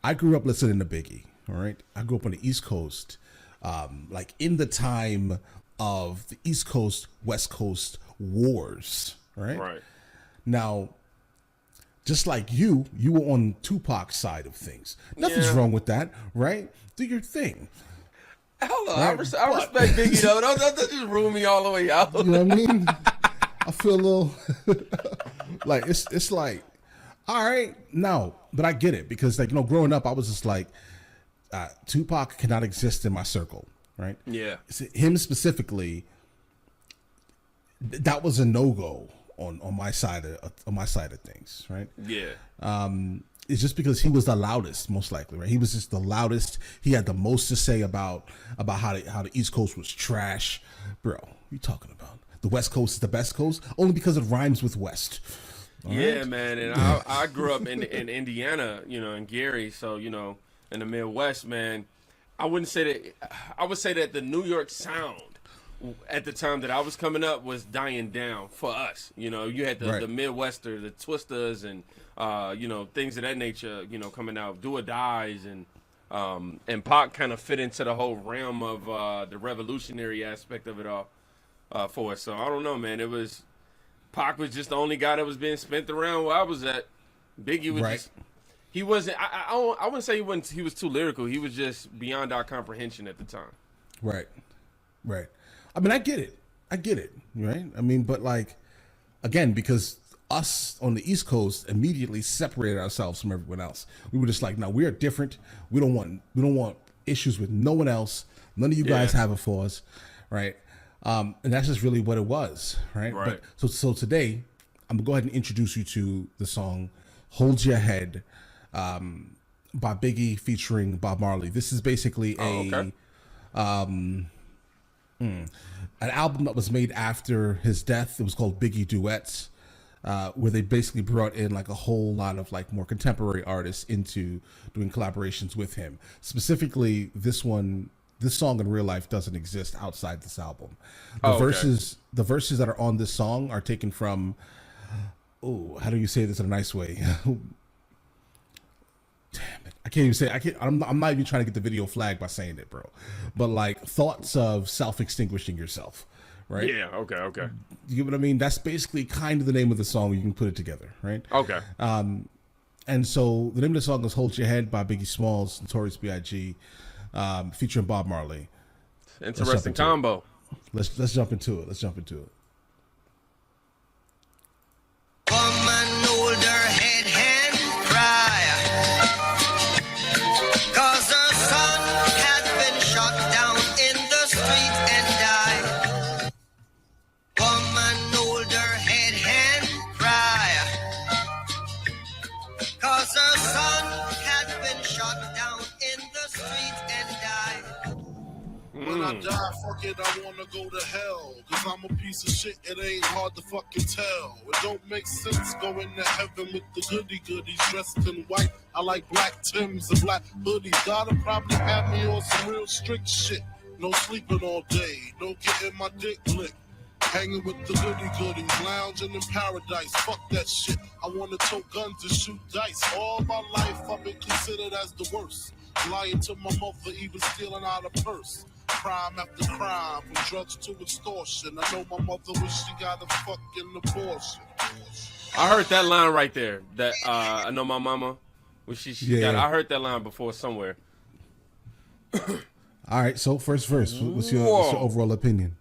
I grew up listening to Biggie. All right, I grew up on the East Coast, like in the time of the East Coast West Coast wars. Right. Right. Now, just like you were on Tupac's side of things. Nothing's Yeah. wrong with that, right? Do your thing. Hold on, Right, I respect Biggie though. Don't just rule me all the way out. You know what I mean? I feel a little like it's like, all right, no, but I get it because like growing up, I was just like, Tupac cannot exist in my circle, right? Yeah. Him specifically, that was a no-go on my side of things, right? Yeah. It's just because he was the loudest, most likely, right? He was just the loudest. He had the most to say about how the East Coast was trash, bro. What are you talking about? The West Coast is the best coast only because it rhymes with West. All yeah, right? man. And I grew up in Indiana, in Gary, so in the Midwest, man. I wouldn't say that. I would say that the New York sound at the time that I was coming up was dying down for us. You had the Midwester, the Twisters, and things of that nature. Coming out, Do or Dies, and Pac kind of fit into the whole realm of the revolutionary aspect of it all for us. So I don't know, man. Pac was just the only guy that was being spent around where I was at. Biggie was just. He wasn't. I wouldn't say he was too lyrical. He was just beyond our comprehension at the time. Right. I mean, I get it, right? I mean, but like, again, because us on the East Coast immediately separated ourselves from everyone else. We were just like, no, we're different. We don't want issues with no one else. None of you guys have it for us, right? And that's just really what it was, right? Right. But so today, I'm gonna go ahead and introduce you to the song "Hold Your Head" by Biggie featuring Bob Marley. This is basically an album that was made after his death. It was called Biggie Duets, where they basically brought in like a whole lot of like more contemporary artists into doing collaborations with him. Specifically, this song in real life doesn't exist outside this album. The verses that are on this song are taken from, how do you say this in a nice way? Damn it. I can't even say I'm not even trying to get the video flagged by saying it, bro. But like thoughts of self-extinguishing yourself, right? Yeah, okay. You get what I mean? That's basically kind of the name of the song. You can put it together, right? Okay. And so the name of the song is "Hold Your Head" by Biggie Smalls, Notorious B.I.G, featuring Bob Marley. Interesting combo. Let's jump into it. Woman, hold her head and cry, 'cause her son has been shot down in the street and died. Woman, hold her head and cry, 'cause her son has been shot down in the street and died. When I die, fuck it, I wanna go to hell. 'Cause I'm a piece of shit, it ain't hard to fucking tell. It don't make sense going to heaven with the goodies dressed in white. I like black Timbs and black hoodies. God'll probably have me on some real strict shit. No sleeping all day, no getting my dick licked. Hanging with the goodies, lounging in paradise. Fuck that shit. I wanna tote guns and shoot dice. All my life I've been considered as the worst. Lying to my mother, even stealing out a purse. Crime after crime, from drugs to extortion. I know my mother wish she got a fucking abortion. I heard that line right there. That I know my mama wish she got. I heard that line before somewhere. All right, so first verse. What's your overall opinion?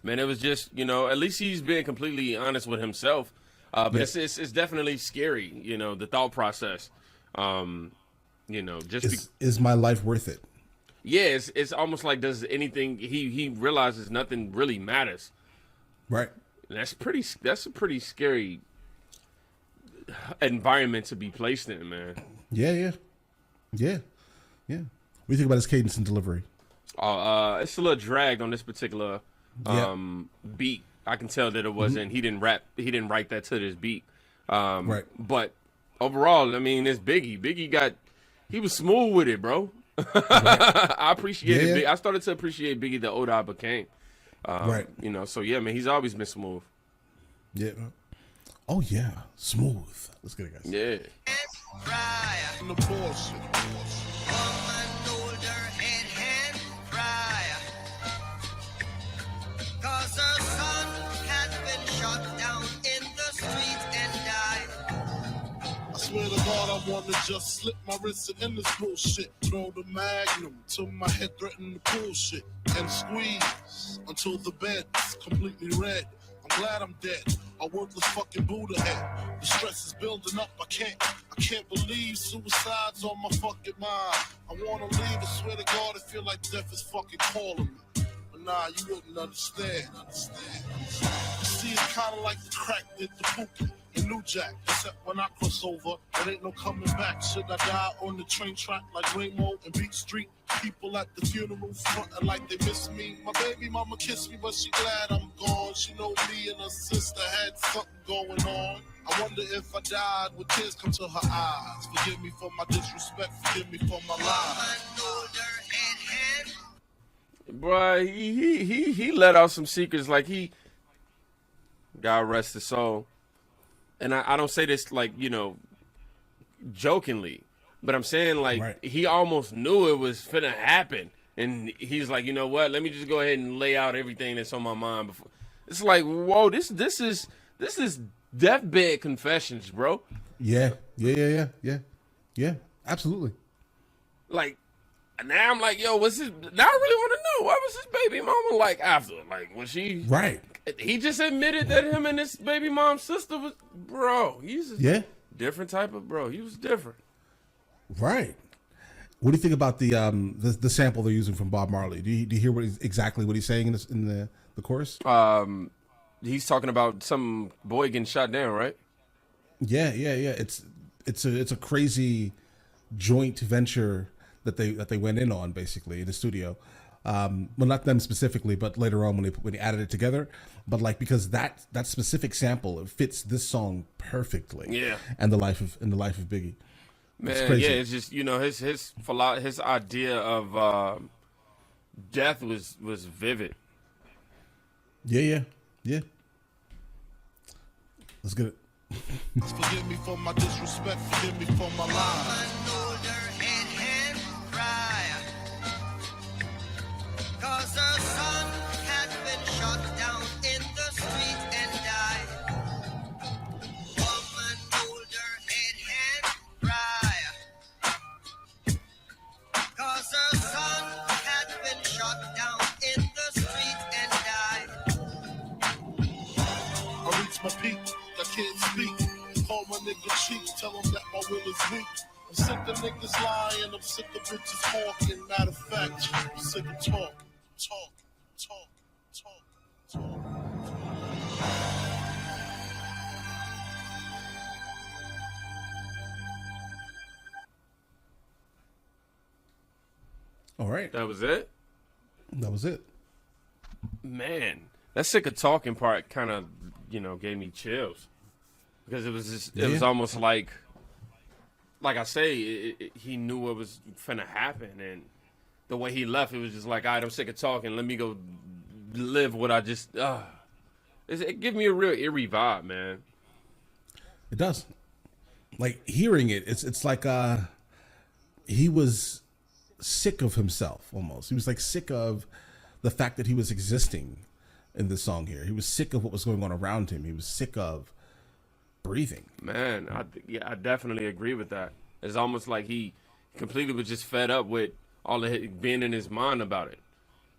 Man, it was just at least he's being completely honest with himself. But it's definitely scary. The thought process. Is my life worth it? Yeah, it's almost like does anything he realizes nothing really matters. Right. And that's a pretty scary environment to be placed in, man. Yeah. What do you think about his cadence and delivery? It's a little dragged on this particular beat. I can tell that it wasn't he didn't write that to this beat. Right. But overall, I mean, it's Biggie. He was smooth with it, bro. Right. I appreciated Biggie. I started to appreciate Biggie the older I became. Right. So yeah, man, he's always been smooth. Yeah. Oh yeah, smooth. Let's get it, guys. Yeah. cry. And the bullshit. Woman hold her head and cry. 'Cause her son has been shot down in the street and died. I swear to God, I wanna just slip my wrist and end this bullshit. Throw the magnum till my head threaten to pull shit. And squeeze until the bed's completely red. I'm glad I'm dead. A worthless fucking Buddha head. The stress is building up. I can't believe suicide's on my fucking mind. I wanna leave. I swear to God, I feel like death is fucking calling me. But nah, you wouldn't understand. You see, it's kinda like the crack did the Pookie and New Jack. Except when I cross over, there ain't no coming back. Should I die on the train track like Rainbow and Beat Street? People at the funeral frontin' like they miss me. My baby mama kissed me, but she glad I'm gone. She know me and her sister had something going on. I wonder if I died, would tears come to her eyes? Forgive me for my disrespect, forgive me for my lies. Woman hold her head and Bruh, he let out some secrets. Like, God rest his soul. And I don't say this like, you know, jokingly, but I'm saying like Right. he almost knew it was finna happen, and he's like, you know what? Let me just go ahead and lay out everything that's on my mind before. It's like, whoa, this is deathbed confessions, bro. Yeah, absolutely. Like, now I'm like, yo, what's this? Now I really want to know, what was his baby mama like after? Like, was she? Right. He just admitted that him and his baby mom's sister was, bro. He's a Yeah. different type of bro. He was different. Right. What do you think about the sample they're using from Bob Marley? Do you hear exactly what he's saying in the chorus? He's talking about some boy getting shot down, right? Yeah. It's a crazy joint venture that they went in on, basically, in the studio. Well, not them specifically, but later on when they added it together. But like, because that specific sample, it fits this song perfectly. Yeah. And the life of Biggie. Man, crazy. yeah, it's just, you know, his idea of death was vivid. Yeah. Let's get it. Forgive me for my disrespect, forgive me for my lies. woman hold her head and cry. 'Cause her son had been shot down in the street and died. Woman hold her head and cry. 'Cause her son had been shot down in the street and died. I reach my peak, I can't speak. Call my nigga cheek, tell him that my will is weak. I'm sick of niggas lying, I'm sick of bitches talking. Matter of fact, I'm sick of talk. All right. That was it? That was it. Man, that sick of talking part kind of, you know, gave me chills. Because it was just, it was almost like I say, he knew what was finna happen. And the way he left, it was just like, all right, I'm sick of talking. Let me go live what I just, it gives me a real eerie vibe, man. It does. Like, hearing it, it's like he was sick of himself almost. He was like sick of the fact that he was existing in this song here. He was sick of what was going on around him. He was sick of breathing. Man, I definitely agree with that. It's almost like he completely was just fed up with all of it being in his mind about it.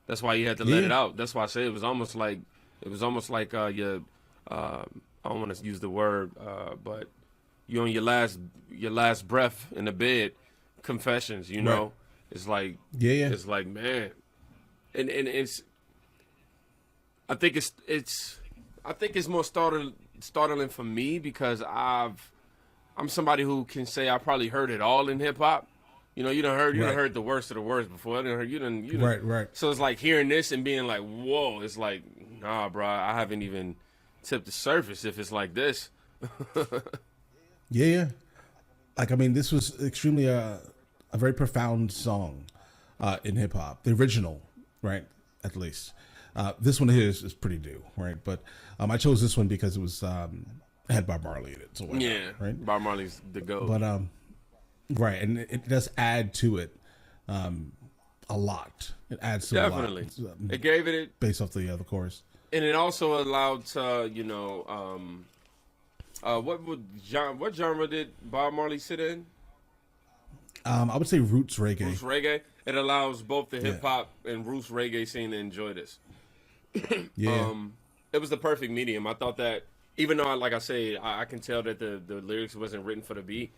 That's why he had to let it out. That's why I say it was almost like your I don't want to use the word, but you on your last breath in the bed, confessions. You know, it's like it's like, man, and it's. I think it's more startling for me because I'm somebody who can say I probably heard it all in hip hop. You know, you done heard the worst of the worst before. You done. Right. So it's like hearing this and being like, whoa, it's like, nah, bro, I haven't even tipped the surface if it's like this. Yeah. Like, I mean, this was extremely a very profound song in hip hop. The original, right? At least. This one here is pretty new, right? But I chose this one because it was had Bob Marley in it. So Yeah, right? Bob Marley's the GOAT. But Right, and it does add to it a lot. It adds to Definitely. a lot. It gave it, Based off the chorus. and it also allowed what genre did Bob Marley sit in? I would say roots reggae. Roots reggae. It allows both the hip hop and roots reggae scene to enjoy this. Yeah. It was the perfect medium. I thought that, even though, like I say, I can tell that the lyrics wasn't written for the beat.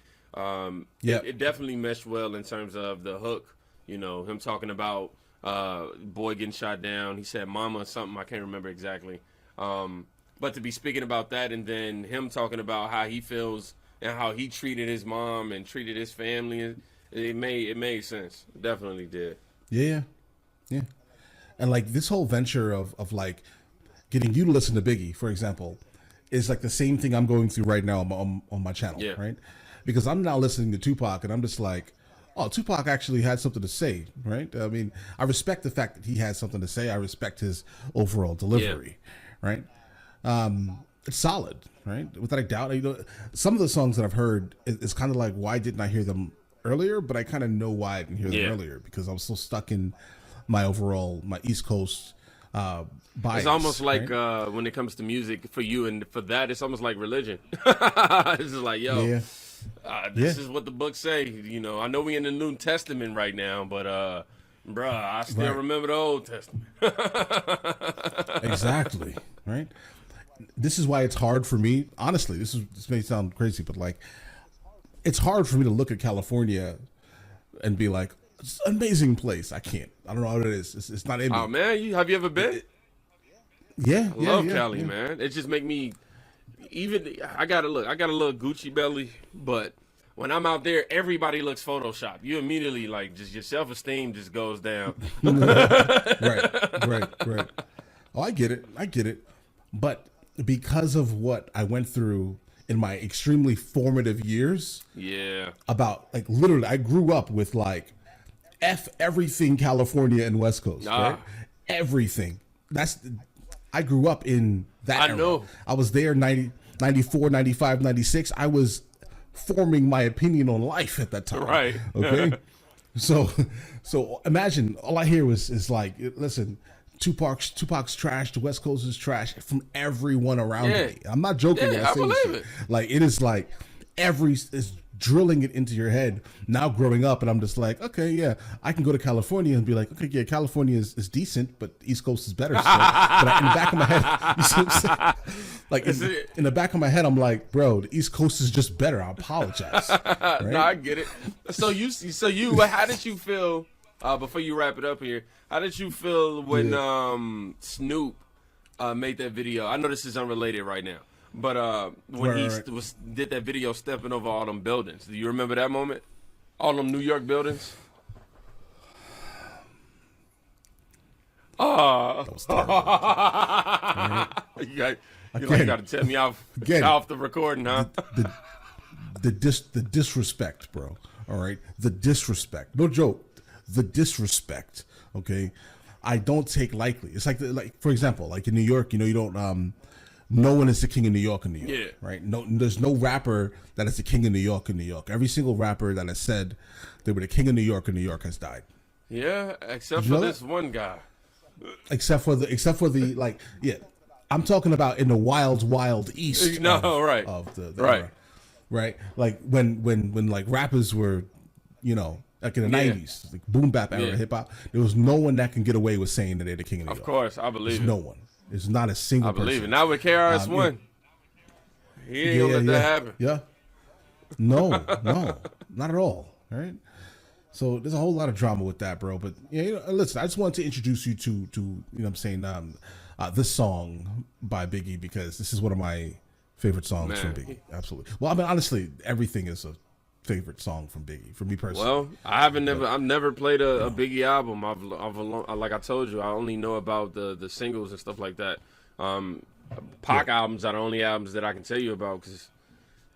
It definitely meshed well in terms of the hook. You know, him talking about boy getting shot down. He said mama or something. I can't remember exactly. But to be speaking about that, and then him talking about how he feels and how he treated his mom and treated his family, it made sense. It definitely did. Yeah. And like this whole venture of like getting you to listen to Biggie, for example, is like the same thing I'm going through right now on my channel, right? Because I'm now listening to Tupac and I'm just like, oh, Tupac actually had something to say, right? I mean, I respect the fact that he had something to say. I respect his overall delivery, right? It's solid, right? Without a doubt. You know, some of the songs that I've heard is kind of like, why didn't I hear them earlier? But I kind of know why I didn't hear them earlier, because I was so stuck in my East Coast bias. It's almost like when it comes to music for you and for that, it's almost like religion. It's just like, yo, this is what the books say. You know, I know we in the New Testament right now, but bruh, I still remember the Old Testament. Exactly, right? This is why it's hard for me. Honestly, this may sound crazy, but like, it's hard for me to look at California and be like, it's an amazing place. I can't. I don't know what it is. It's not in me. Oh man, have you ever been? Yeah, I love Cali, man. It just make me I got a little Gucci belly, but when I'm out there, everybody looks photoshopped. You immediately like just your self-esteem just goes down. Right. Oh, I get it. But because of what I went through in my extremely formative years, about like literally, I grew up with like F everything California and West Coast, right? Everything. I grew up in that era. Know. I was there 94, 95, 96. I was forming my opinion on life at that time. Right. Okay. So imagine all I hear is like, listen, Tupac's trash, the West Coast is trash from everyone around me. I'm not joking. Yeah, I believe it. Like, it is like is drilling it into your head now growing up, and I'm just like, okay, yeah, I can go to California and be like, okay, yeah, California is decent, but East Coast is better still. But in the back of my head, you see what I'm saying? Like, in the back of my head, I'm like, bro, the East Coast is just better. I apologize. Right? No, I get it. So how did you feel before you wrap it up here? How did you feel when Snoop made that video? I know this is unrelated right now, but when he did that video stepping over all them buildings, do you remember that moment? All them New York buildings? That was terrible. You got to tell me off the recording, huh? The disrespect, bro. All right, the disrespect. No joke. The disrespect. Okay, I don't take lightly. It's like for example, like in New York, you don't. No one is the king of New York in New York, right? No, there's no rapper that is the king of New York in New York. Every single rapper that has said they were the king of New York in New York has died. Yeah, except for this one guy. Except for the like, yeah, I'm talking about in the wild east. No, right. Of the era, right? Like when like rappers were, like in the 90s, like boom bap era hip hop, there was no one that can get away with saying that they're the king of New York. Of course, I believe There's no one. There's not a single person. I believe it. Now with KRS-One, he ain't gonna let that happen. Yeah. No, not at all. Right. So there's a whole lot of drama with that, bro. But listen, I just wanted to introduce you to what I'm saying, this song by Biggie, because this is one of my favorite songs from Biggie. Absolutely. Well, I mean, honestly, everything is a favorite song from Biggie for me personally. Well, I've never played a Biggie album. Like I told you, I only know about the singles and stuff like that. Pac albums are the only albums that I can tell you about, because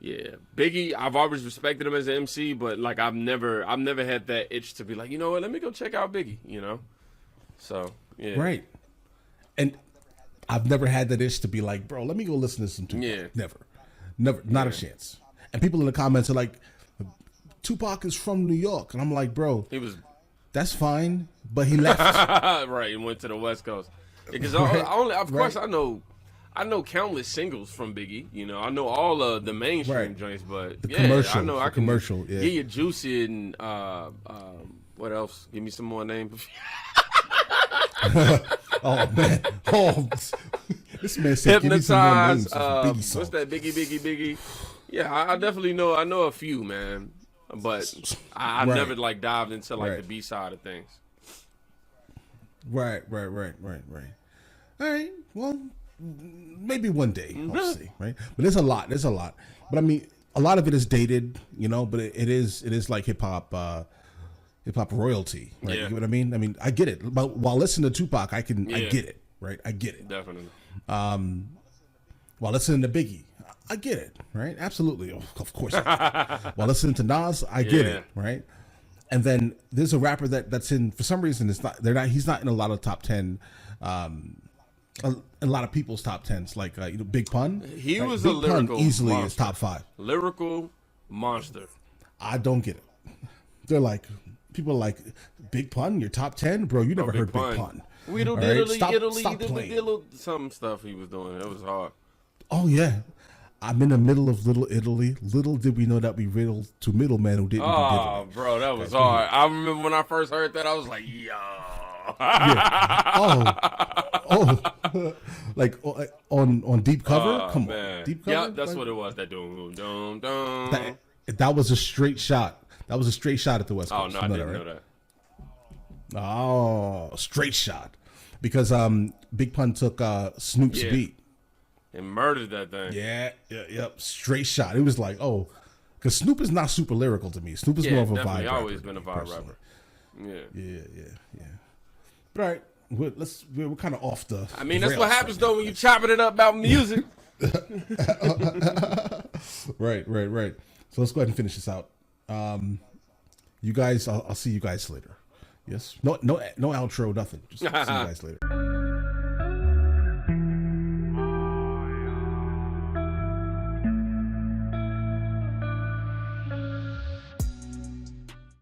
Biggie, I've always respected him as an MC, but like I've never had that itch to be like, you know what, let me go check out Biggie, So right. And I've never had that itch to be like, bro, let me go listen to some Tupac. Never, not a chance. And people in the comments are like, Tupac is from New York. And I'm like, bro, He was that's fine. But he left. right and went to the West Coast. Because of course, I know countless singles from Biggie. You know, I know all of the mainstream joints, but commercial, I know I can commercial. Yeah. get you Juicy and what else? Give me some more names. Oh man, this man said give me some more names Hypnotize. of Biggie songs. What's that? Biggie. Yeah, I definitely know. I know a few, man, but I never like dived into like the B side of things. Right. All right, well, maybe one day I'll see. Right, but there's a lot. But I mean, a lot of it is dated, you know. But it is like hip hop royalty, right? Yeah. You know what I mean? I mean, I get it. But while listening to Tupac, I get it, right? I get it. Definitely. While listening to Biggie, I get it, right? Absolutely, of course. While listening to Nas, I get it, right? And then there's a rapper that's in, for some reason, he's not in a lot of top 10, a lot of people's top 10s, like Big Pun. He was Big a lyrical Pun easily monster. is top 5. Lyrical monster. I don't get it. They're like, people are like, Big Pun, you're top 10, bro. You never heard Big Pun. Weedle All right? diddly, Stop playing. diddle, some stuff he was doing. It was hard. Oh yeah, I'm in the middle of Little Italy. Little did we know that we riddled to middlemen who didn't. Oh, bro, that was hard. I remember when I first heard that, I was like, yo. Like on Deep Cover. Come man. on, Deep Cover. Yeah, that's what it was. That dum. That was a straight shot. That was a straight shot at the West Oh Coast. no, I didn't know that. Oh, straight shot, because Big Pun took Snoop's beat and murdered that thing. Yep, straight shot. It was like, oh, because Snoop is not super lyrical to me. Snoop is more of a vibe rapper. Always been a vibe rapper. Yeah. But all right, we're kind of off the. I mean, that's what happens though when you chopping it up about music. Right. So let's go ahead and finish this out. You guys, I'll see you guys later. Yes. No outro, nothing. Just see you guys later.